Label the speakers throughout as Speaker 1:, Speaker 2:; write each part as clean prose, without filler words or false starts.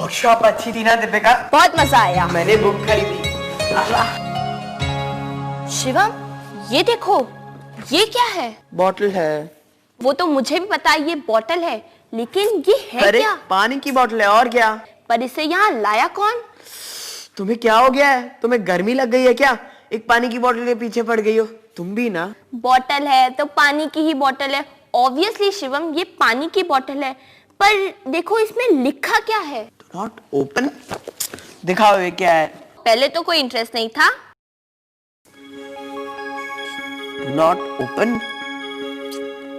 Speaker 1: Workshop अच्छी थी ना दीपिका?
Speaker 2: बहुत मजा आया।
Speaker 1: मैंने बुक खरीदी।
Speaker 2: शिवम, ये देखो, ये क्या है?
Speaker 1: बॉटल है।
Speaker 2: वो तो मुझे भी पता है ये बॉटल है, लेकिन ये है
Speaker 1: अरे
Speaker 2: क्या?
Speaker 1: पानी की बॉटल है और क्या।
Speaker 2: पर इसे यहाँ लाया कौन?
Speaker 1: तुम्हें क्या हो गया है? तुम्हें गर्मी लग गई है क्या? एक पानी की बॉटल के पीछे पड़ गई हो तुम भी ना।
Speaker 2: बॉटल है तो पानी की ही बॉटल है। ऑब्वियसली शिवम, ये पानी की बॉटल है, पर देखो इसमें लिखा क्या है?
Speaker 1: Do not open. दिखाओ ये क्या है।
Speaker 2: पहले तो कोई इंटरेस्ट नहीं था।
Speaker 1: Do not open.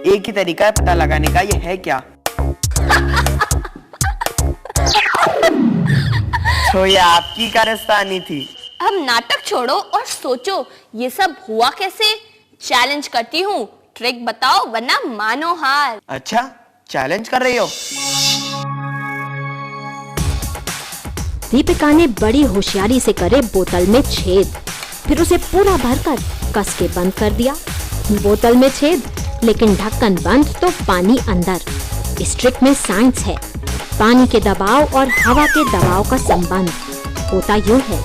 Speaker 1: एक ही तरीका है पता लगाने का, ये है क्या? तो ये आपकी कारस्तानी थी।
Speaker 2: अब नाटक छोड़ो और सोचो ये सब हुआ कैसे। चैलेंज करती हूँ, ट्रिक बताओ वरना मानो हार।
Speaker 1: अच्छा, चैलेंज कर रही हो?
Speaker 3: दीपिका ने बड़ी होशियारी से करे बोतल में छेद, फिर उसे पूरा भरकर कस के बंद कर दिया। बोतल में छेद, लेकिन ढक्कन बंद तो पानी अंदर। इस ट्रिक में साइंस है। पानी के दबाव और हवा के दबाव का संबंध होता यूं है,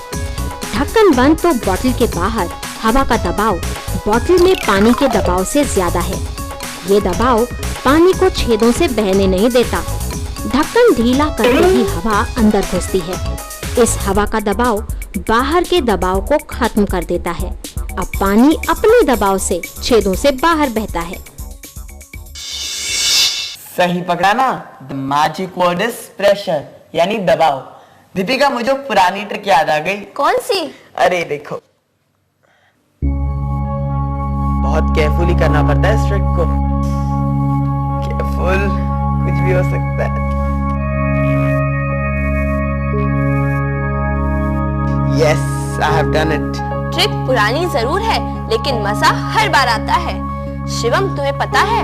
Speaker 3: ढक्कन बंद तो बॉटल के बाहर हवा का दबाव बॉटल में पानी के दबाव से ज्यादा है। ये दबाव पानी को छेदों से बहने नहीं देता। ढक्कन ढीला करके ही हवा अंदर घुसती है। इस हवा का दबाव बाहर के दबाव को खत्म कर देता है। अब पानी अपने दबाव से छेदों से बाहर बहता है।
Speaker 1: सही पकड़ा ना। The magic word is pressure, यानी दबाव। दीपिका, मुझे पुरानी ट्रिक याद आ गई।
Speaker 2: कौन सी?
Speaker 1: अरे देखो, बहुत केयरफुली करना पड़ता है इस ट्रिक को। केयरफुल, कुछ भी हो सकता है। Yes, I have done it.
Speaker 2: Trick पुरानी जरूर है, लेकिन मजा हर बार आता है। शिवम, तुम्हें पता है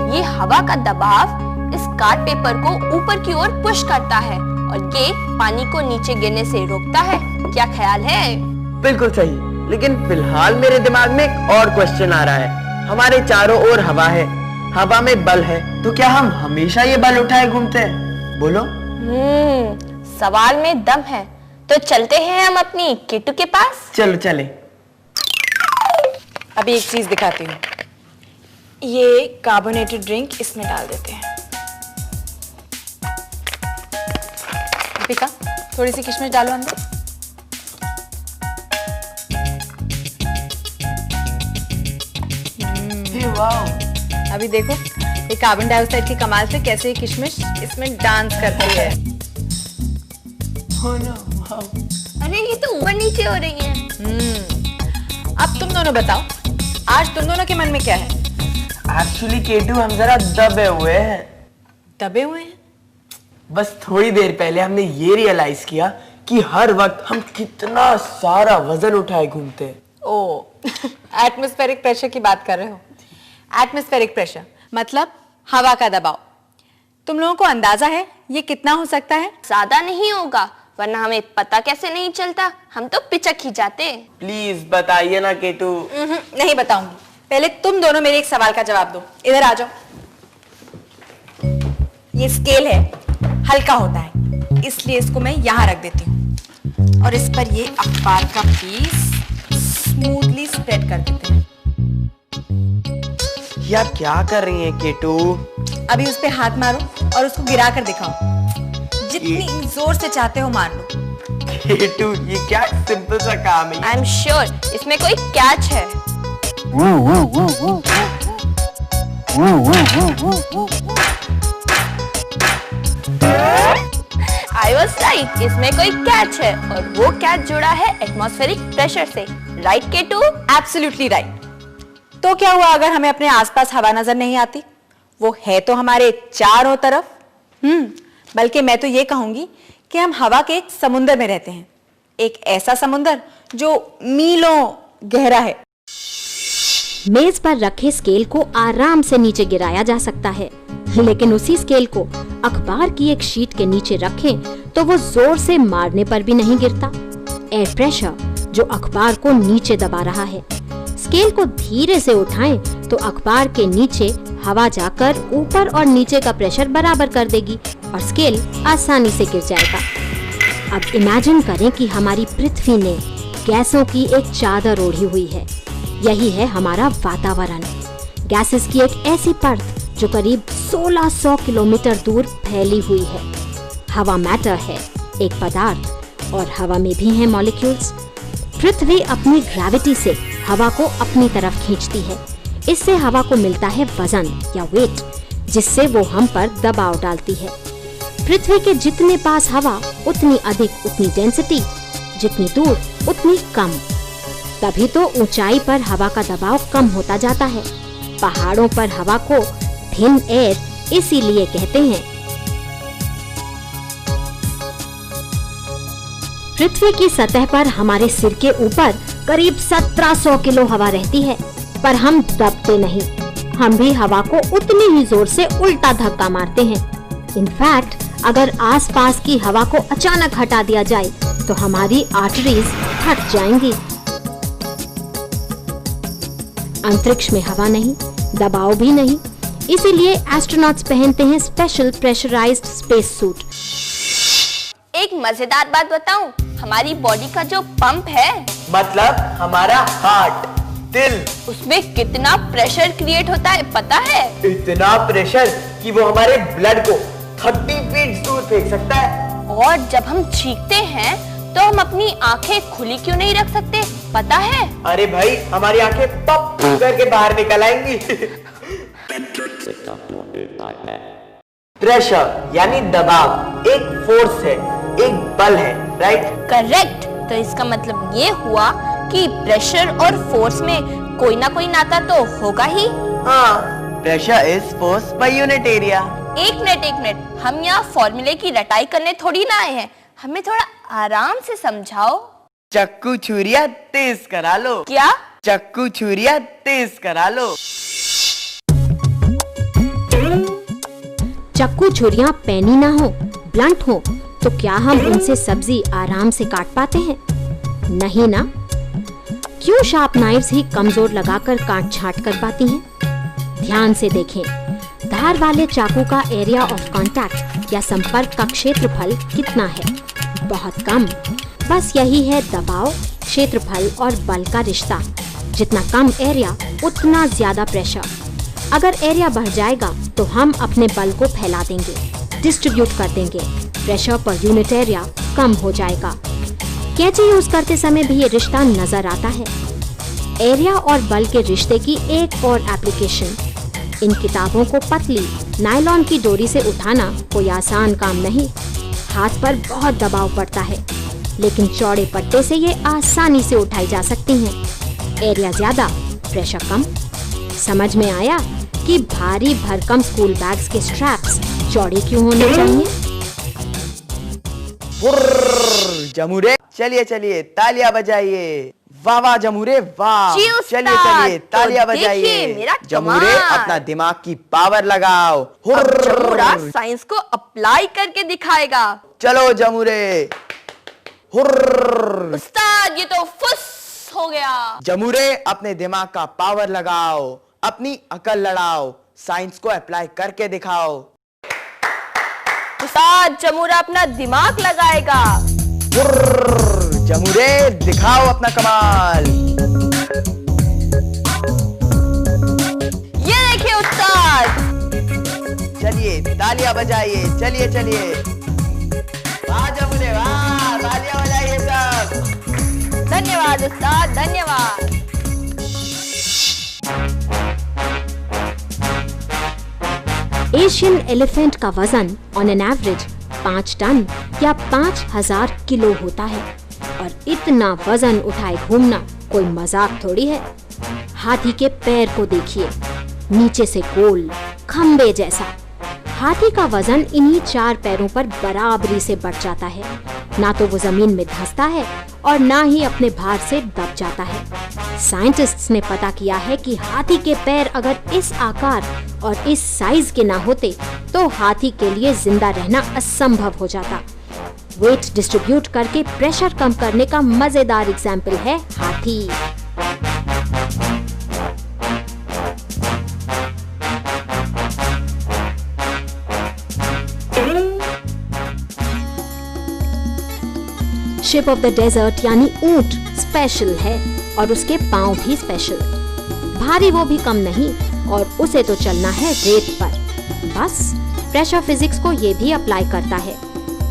Speaker 2: ये हवा का दबाव इस कार्ड पेपर को ऊपर की ओर पुश करता है और ये पानी को नीचे गिरने से रोकता है। क्या ख्याल है?
Speaker 1: बिल्कुल सही, लेकिन फिलहाल मेरे दिमाग में एक और क्वेश्चन आ रहा है। हमारे चारों ओर हवा है, हवा में बल है, तो क्या हम हमेशा ये बल उठाए घूमते हैं? बोलो।
Speaker 2: सवाल में दम है, तो चलते हैं हम अपनी किट्टू के पास।
Speaker 1: चलो चले।
Speaker 4: अभी एक चीज दिखाती हूँ। ये कार्बोनेटेड ड्रिंक इसमें डाल देते हैं। दीपिका, थोड़ी सी किशमिश डालो अंदर।
Speaker 1: वाह।
Speaker 4: अभी देखो ये कार्बन डाइऑक्साइड के कमाल से कैसे ये किशमिश इसमें डांस करती है।
Speaker 2: अरे ये तो ऊपर नीचे हो रही है।
Speaker 4: अब तुम दोनों बताओ, आज तुम दोनों के मन में क्या है?
Speaker 1: एक्चुअली केटू, हम जरा दबे हुए हैं।
Speaker 4: दबे हुए हैं?
Speaker 1: बस थोड़ी देर पहले हमने ये रियलाइज किया कि हर वक्त हम कितना सारा वजन उठाए घूमते हैं।
Speaker 4: ओ, एटमॉस्फेरिक प्रेशर की बात कर रहे हो? एटमॉस्फेरिक प्रेशर मतलब हवा का दबाव। तुम लोगों को अंदाजा है ये कितना हो सकता है?
Speaker 2: ज्यादा नहीं होगा, वरना हमें पता कैसे नहीं चलता, हम तो पिचक ही जाते।
Speaker 1: प्लीज बताइए ना केटू।
Speaker 4: नहीं बताऊंगी, पहले तुम दोनों मेरे एक सवाल का जवाब दो। इधर आ जाओ। ये स्केल है, हल्का होता है, इसलिए इसको मैं यहाँ रख देती हूँ और इस पर ये अखबार का पीस स्मूथली स्प्रेड कर देते हैं।
Speaker 1: या क्या कर रही हैं केटू?
Speaker 4: अभी उस पे हाथ मारो और उसको गिरा कर दिखाओ। जितनी जोर से चाहते हो मार लो।
Speaker 1: केटू, ये क्या सिंपल सा काम है।
Speaker 2: आई एम श्योर इसमें कोई कैच है। I was right, इसमें कोई कैच है और वो कैच जुड़ा है एटमॉस्फेरिक प्रेशर से। राइट केटू?
Speaker 4: Absolutely right. तो क्या हुआ अगर हमें अपने आसपास हवा नजर नहीं आती? वो है तो हमारे चारों तरफ। बल्कि मैं तो ये कहूंगी कि हम हवा के एक समुंदर में रहते हैं, एक ऐसा समुंदर जो मीलों गहरा है।
Speaker 3: मेज पर रखे स्केल को आराम से नीचे गिराया जा सकता है, लेकिन उसी स्केल को अखबार की एक शीट के नीचे रखें तो वो जोर से मारने पर भी नहीं गिरता। एयर प्रेशर जो अखबार को नीचे दबा रहा है। स्केल को धीरे से उठाएं तो अखबार के नीचे हवा जाकर ऊपर और नीचे का प्रेशर बराबर कर देगी और स्केल आसानी से गिर जाएगा। अब इमेजिन करें कि हमारी पृथ्वी ने गैसों की एक चादर ओढ़ी हुई है। यही है हमारा वातावरण। गैसेस की एक ऐसी परत जो करीब 1600 किलोमीटर दूर फैली हुई है। हवा मैटर है, एक पदार्थ, और हवा में भी हैं मॉलिक्यूल्स। पृथ्वी अपनी ग्रेविटी से हवा को अपनी तरफ खींचती है। इससे हवा को मिलता है वजन या वेट, जिससे वो हम पर दबाव डालती है। पृथ्वी के जितने पास हवा उतनी अधिक, उतनी डेंसिटी, जितनी दूर उतनी कम। तभी तो ऊंचाई पर हवा का दबाव कम होता जाता है। पहाड़ों पर हवा को थिन एयर इसीलिए कहते हैं। पृथ्वी की सतह पर हमारे सिर के ऊपर करीब 1700 किलो हवा रहती है, पर हम दबते नहीं। हम भी हवा को उतनी ही जोर से उल्टा धक्का मारते हैं। इनफैक्ट अगर आसपास की हवा को अचानक हटा दिया जाए तो हमारी आर्टरीज फट जाएंगी। अंतरिक्ष में हवा नहीं, दबाव भी नहीं, इसीलिए एस्ट्रोनॉट्स पहनते हैं स्पेशल प्रेशराइज्ड स्पेस सूट।
Speaker 2: एक मजेदार बात बताऊं, हमारी बॉडी का जो पंप है,
Speaker 1: मतलब हमारा हार्ट, दिल,
Speaker 2: उसमें कितना प्रेशर क्रिएट होता है पता है?
Speaker 1: इतना प्रेशर कि वो हमारे ब्लड को 30 फीट दूर फेंक सकता है।
Speaker 2: और जब हम चीखते हैं तो हम अपनी आंखें खुली क्यों नहीं रख सकते पता है?
Speaker 1: अरे भाई, हमारी आंखें पप करके बाहर निकल आएंगी। प्रेशर यानी दबाव एक फोर्स है, एक बल है, राइट?
Speaker 2: करेक्ट। तो इसका मतलब ये हुआ कि प्रेशर और फोर्स में कोई ना कोई नाता तो होगा ही।
Speaker 1: हाँ, pressure is force by unit area.
Speaker 2: एक मिनट, हम यहाँ फॉर्मूले की रटाई करने थोड़ी ना आए हैं, हमें थोड़ा आराम से समझाओ।
Speaker 1: चक्कू छुरिया तेज करा लो।
Speaker 2: क्या?
Speaker 1: चक्कू छुरिया तेज करा लो।
Speaker 3: चक्कू छुरियां पैनी ना हो, ब्लंट हो, तो क्या हम उनसे सब्जी आराम से काट पाते हैं? नहीं ना। क्यों शार्प नाइफ्स ही कमजोर लगाकर काट छांट कर पाती हैं? ध्यान से देखें, धार वाले चाकू का एरिया ऑफ कांटेक्ट या संपर्क का क्षेत्रफल कितना है? बहुत कम। बस यही है दबाव, क्षेत्रफल और बल का रिश्ता। जितना कम एरिया उतना ज्यादा प्रेशर। अगर एरिया बढ़ जाएगा तो हम अपने बल को फैला देंगे, डिस्ट्रीब्यूट कर देंगे। प्रेशर पर यूनिट एरिया कम हो जाएगा। कैंची यूज करते समय भी ये रिश्ता नजर आता है। एरिया और बल के रिश्ते की एक और एप्लीकेशन। इन किताबों को पतली नायलॉन की डोरी से उठाना कोई आसान काम नहीं। हाथ पर बहुत दबाव पड़ता है, लेकिन चौड़े पट्टे से ये आसानी से उठाई जा सकती हैं। एरिया ज्यादा, प्रेशर कम। समझ में आया कि भारी भरकम स्कूल बैग्स के स्ट्रैप्स चौड़े क्यों होने चाहिए?
Speaker 1: जमूरे, चलिए तालियां बजाइए। वाह वाह जमूरे, वाह।
Speaker 2: जी उस्ताद।
Speaker 1: चलिए तालियां
Speaker 2: तो
Speaker 1: बजाइए।
Speaker 2: देखिए मेरा
Speaker 1: जमूरे,
Speaker 2: कमाल।
Speaker 1: अपना दिमाग की पावर लगाओ।
Speaker 2: अब जमूरा साइंस को अप्लाई करके दिखाएगा।
Speaker 1: चलो जमूरे।
Speaker 2: उस्ताद, ये तो फुस हो गया।
Speaker 1: जमूरे, अपने दिमाग का पावर लगाओ, अपनी अकल लड़ाओ, साइंस को अप्लाई करके दिखाओ।
Speaker 2: उस्ताद, जमूरा अपना दिमाग लगाएगा।
Speaker 1: जमूरे, दिखाओ अपना कमाल।
Speaker 2: ये देखिए उस्ताद।
Speaker 1: चलिए तालियां बजाइए। चलिए वाह जमूरे, वाह। तालियां बजाइए सब।
Speaker 2: धन्यवाद उस्ताद, धन्यवाद।
Speaker 3: एशियन एलिफेंट का वजन ऑन एन एवरेज 5 टन या 5000 किलो होता है, और इतना वजन उठाए घूमना कोई मजाक थोड़ी है। हाथी के पैर को देखिए, नीचे से गोल खंबे जैसा। हाथी का वजन इन्हीं 4 पैरों पर बराबरी से बढ़ जाता है। ना तो वो जमीन में धंसता है और ना ही अपने भार से दब जाता है। साइंटिस्ट्स ने पता किया है कि हाथी के पैर अगर इस आकार और इस साइज के ना होते तो हाथी के लिए जिंदा रहना असंभव हो जाता। वेट डिस्ट्रीब्यूट करके प्रेशर कम करने का मजेदार एग्जाम्पल है हाथी। शिप ऑफ द डेजर्ट यानी ऊंट स्पेशल है और उसके पांव भी स्पेशल। भारी वो भी कम नहीं और उसे तो चलना है रेत पर। बस प्रेशर फिजिक्स को ये भी अप्लाई करता है।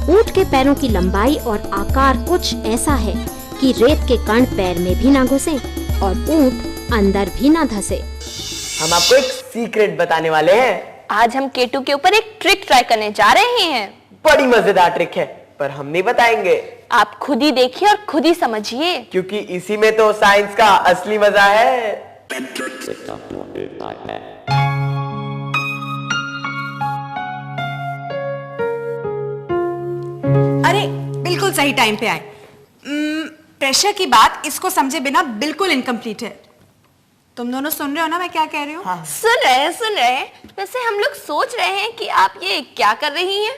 Speaker 3: ऊंट के पैरों की लंबाई और आकार कुछ ऐसा है कि रेत के कण पैर में भी ना घुसे और ऊंट अंदर भी ना धंसे।
Speaker 1: हम आपको एक सीक्रेट बताने वाले हैं।
Speaker 2: आज हम केटू के ऊपर एक ट्रिक ट्राई करने जा रहे हैं।
Speaker 1: बड़ी मजेदार ट्रिक है, पर हम नहीं बताएंगे।
Speaker 2: आप खुद ही देखिए और खुद ही समझिए,
Speaker 1: क्योंकि इसी में तो साइंस का असली मजा है।
Speaker 4: अरे बिल्कुल सही टाइम पे आए। प्रेशर की बात इसको समझे बिना बिल्कुल इनकम्प्लीट है। तुम दोनों सुन रहे हो ना मैं क्या कह रही हूँ?
Speaker 1: हाँ।
Speaker 2: सुन रहे हैं। वैसे हम लोग सोच रहे हैं कि आप ये क्या कर रही हैं।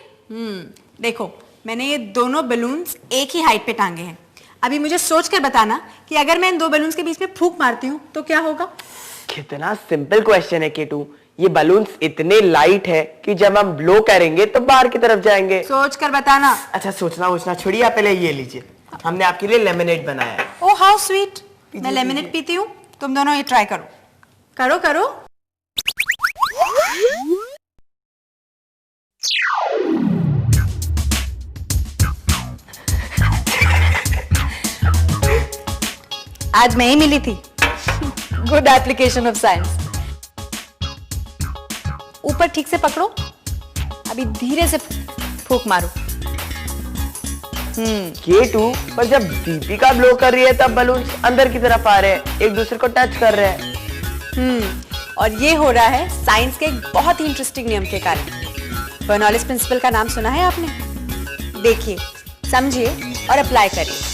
Speaker 4: देखो, मैंने ये दोनों बलून्स एक ही हाइट पे टांगे हैं। अभी मुझे सोच कर बताना कि अगर मैं इन दो बलून्स के बीच में फूंक मारती हूँ तो क्या होगा?
Speaker 1: कितना सिंपल क्वेश्चन है केटू। ये बलून्स इतने लाइट है कि जब हम ब्लो करेंगे तो बाहर की तरफ जाएंगे।
Speaker 4: सोच कर बताना।
Speaker 1: अच्छा, सोचना छोड़िए, आप पहले ये लीजिए, हमने आपके लिए लेमनेड बनाया है।
Speaker 4: Oh how sweet. मैं लेमनेड पीती हूँ, तुम दोनों ये ट्राई करो। करो। आज मैं ही मिली थी। Good application of science. ऊपर ठीक से पकड़ो, अभी धीरे से फूंक मारो।
Speaker 1: केटू, पर जब दीपिका ब्लो कर रही है तब बलून्स अंदर की तरफ आ रहे हैं, एक दूसरे को टच कर रहे हैं।
Speaker 4: और ये हो रहा है साइंस के एक बहुत ही इंटरेस्टिंग नियम के कारण। बर्नौलीज प्रिंसिपल का नाम सुना है आपने? देखिए, समझिए और अप्लाई करिए।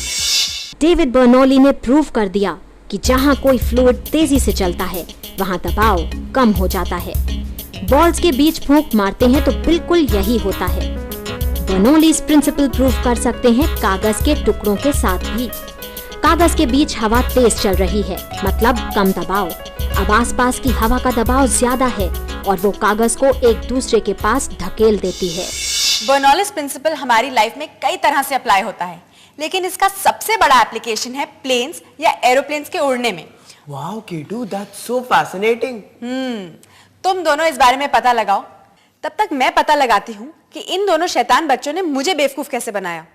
Speaker 3: डेविड बर्नौली ने प्रूव कर दिया कि जहाँ कोई फ्लूइड तेजी से चलता है वहाँ दबाव कम हो जाता है। बॉल्स के बीच फूंक मारते हैं तो बिल्कुल यही होता है। बर्नौलीज प्रिंसिपल प्रूव कर सकते हैं कागज के टुकड़ों के साथ भी। कागज के बीच हवा तेज चल रही है, मतलब कम दबाव। अब आसपास की हवा का दबाव ज्यादा है और वो कागज को एक दूसरे के पास धकेल देती है।
Speaker 4: बर्नौलीज प्रिंसिपल हमारी लाइफ में कई तरह से अप्लाई होता है, लेकिन इसका सबसे बड़ा एप्लीकेशन है प्लेन्स या एरोप्लेन्स के उड़ने में।
Speaker 1: Wow Ketu, that's so fascinating.
Speaker 4: तुम दोनों इस बारे में पता लगाओ, तब तक मैं पता लगाती हूँ कि इन दोनों शैतान बच्चों ने मुझे बेवकूफ कैसे बनाया।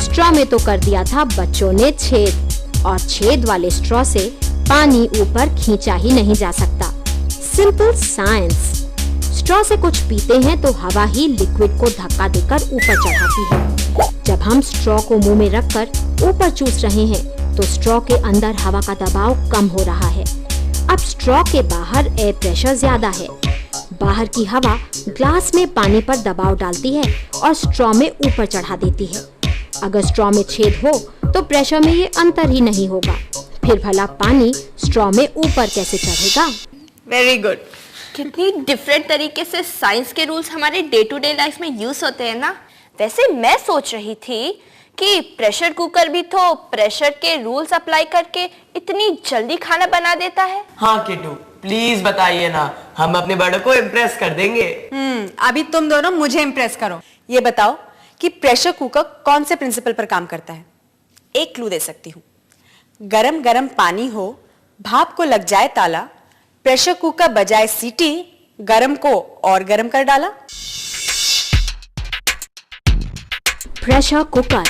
Speaker 3: स्ट्रॉ में तो कर दिया था बच्चों ने छेद, और छेद वाले स्ट्रॉ से पानी ऊपर खींचा ही नहीं जा सकता। Simple science. स्ट्रॉ से कुछ पीते हैं तो हवा ही लिक्विड को धक्का देकर ऊपर चढ़ाती है। जब हम स्ट्रॉ को मुंह में रखकर ऊपर चूस रहे हैं तो स्ट्रॉ के अंदर हवा का दबाव कम हो रहा है। अब स्ट्रॉ के बाहर एयर प्रेशर ज्यादा है। बाहर की हवा ग्लास में पानी पर दबाव डालती है और स्ट्रॉ में ऊपर चढ़ा देती है। अगर स्ट्रॉ में छेद हो तो प्रेशर में ये अंतर ही नहीं होगा, फिर भला पानी स्ट्रॉ में ऊपर कैसे चढ़ेगा?
Speaker 4: Very good.
Speaker 2: कितनी डिफरेंट तरीके से साइंस के रूल्स हमारे डे टू डे लाइफ में यूज होते हैं ना। वैसे मैं सोच रही थी कि प्रेशर कुकर भी तो प्रेशर के रूल्स अप्लाई करके इतनी जल्दी खाना बना देता है।
Speaker 1: हाँ केटू, प्लीज बताइए ना, हम अपने बड़ों को इम्प्रेस कर देंगे।
Speaker 4: अभी तुम दोनों मुझे इम्प्रेस करो। ये बताओ कि प्रेशर कुकर कौन से प्रिंसिपल पर काम करता है? एक क्लू दे सकती हूँ। गरम गरम पानी हो, भाप को लग जाए ताला, प्रेशर कुकर बजाए सीटी, गरम को और गरम कर डाला।
Speaker 3: प्रेशर कुकर,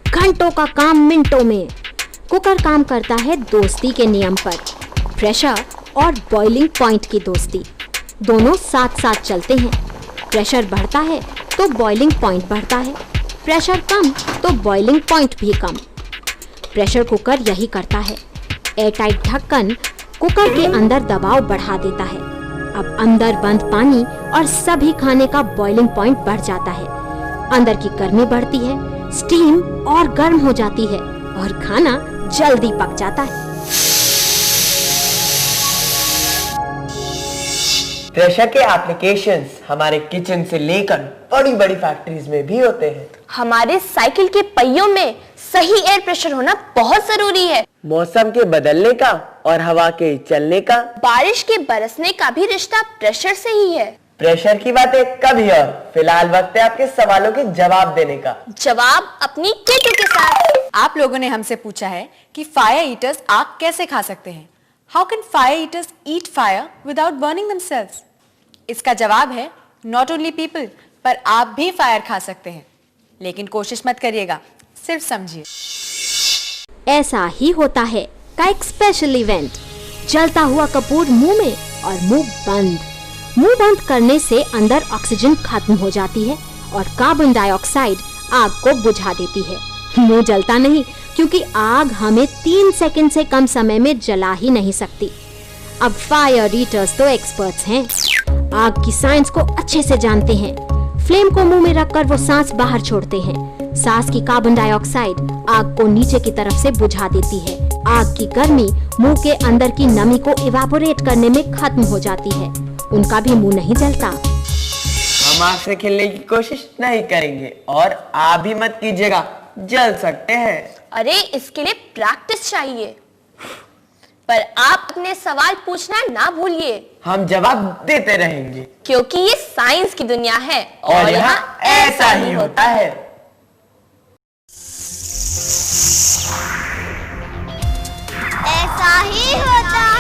Speaker 3: घंटों का काम मिनटों में। कुकर काम करता है दोस्ती के नियम पर। प्रेशर और बॉइलिंग पॉइंट की दोस्ती दोनों साथ साथ चलते हैं। प्रेशर बढ़ता है तो बॉइलिंग पॉइंट बढ़ता है, प्रेशर कम तो बॉइलिंग पॉइंट भी कम। प्रेशर कुकर यही करता है। एयरटाइट ढक्कन कुकर के अंदर दबाव बढ़ा देता है। अब अंदर बंद पानी और सभी खाने का बॉइलिंग पॉइंट बढ़ जाता है। अंदर की गर्मी बढ़ती है, स्टीम और गर्म हो जाती है और खाना जल्दी पक जाता है।
Speaker 1: प्रेशर के एप्लीकेशंस हमारे किचन से लेकर बड़ी बड़ी फैक्ट्रीज में भी होते हैं।
Speaker 2: हमारे साइकिल के पहियों में सही एयर प्रेशर होना बहुत जरूरी है।
Speaker 1: मौसम के बदलने का और हवा के चलने का,
Speaker 2: बारिश के बरसने का भी रिश्ता प्रेशर से ही है।
Speaker 1: प्रेशर की बातें कभी और, फिलहाल वक्त है आपके सवालों के जवाब देने का।
Speaker 2: जवाब अपनी केटू के साथ।
Speaker 4: आप लोगों ने हमसे पूछा है कि फायर ईटर्स आग कैसे खा सकते हैं। How can fire eaters eat fire without burning themselves? इसका जवाब है नॉट ओनली पीपल, पर आप भी फायर खा सकते हैं, लेकिन कोशिश मत करिएगा, सिर्फ समझिए।
Speaker 3: ऐसा ही होता है का एक स्पेशल इवेंट। जलता हुआ कपूर मुंह में और मुंह बंद। मुंह बंद करने से अंदर ऑक्सीजन खत्म हो जाती है और कार्बन डाइऑक्साइड आग को बुझा देती है। मुंह जलता नहीं, क्योंकि आग हमें 3 सेकंड से कम समय में जला ही नहीं सकती। अब फायर ईटर्स तो एक्सपर्ट्स हैं, आग की साइंस को अच्छे से जानते हैं। फ्लेम को मुंह में रखकर वो सांस बाहर छोड़ते हैं। सांस की कार्बन डाइऑक्साइड आग को नीचे की तरफ से बुझा देती है। आग की गर्मी मुंह के अंदर की नमी को इवापोरेट करने में खत्म हो जाती है। उनका भी मुंह नहीं जलता।
Speaker 1: हम आग से खेलने की कोशिश नहीं करेंगे और आप भी मत कीजिएगा, जल सकते हैं।
Speaker 2: अरे इसके लिए प्रैक्टिस चाहिए। पर आप अपने सवाल पूछना ना भूलिए।
Speaker 1: हम जवाब देते रहेंगे,
Speaker 2: क्योंकि ये साइंस की दुनिया है
Speaker 1: और यहाँ ऐसा ही होता है।
Speaker 5: ऐसा ही होता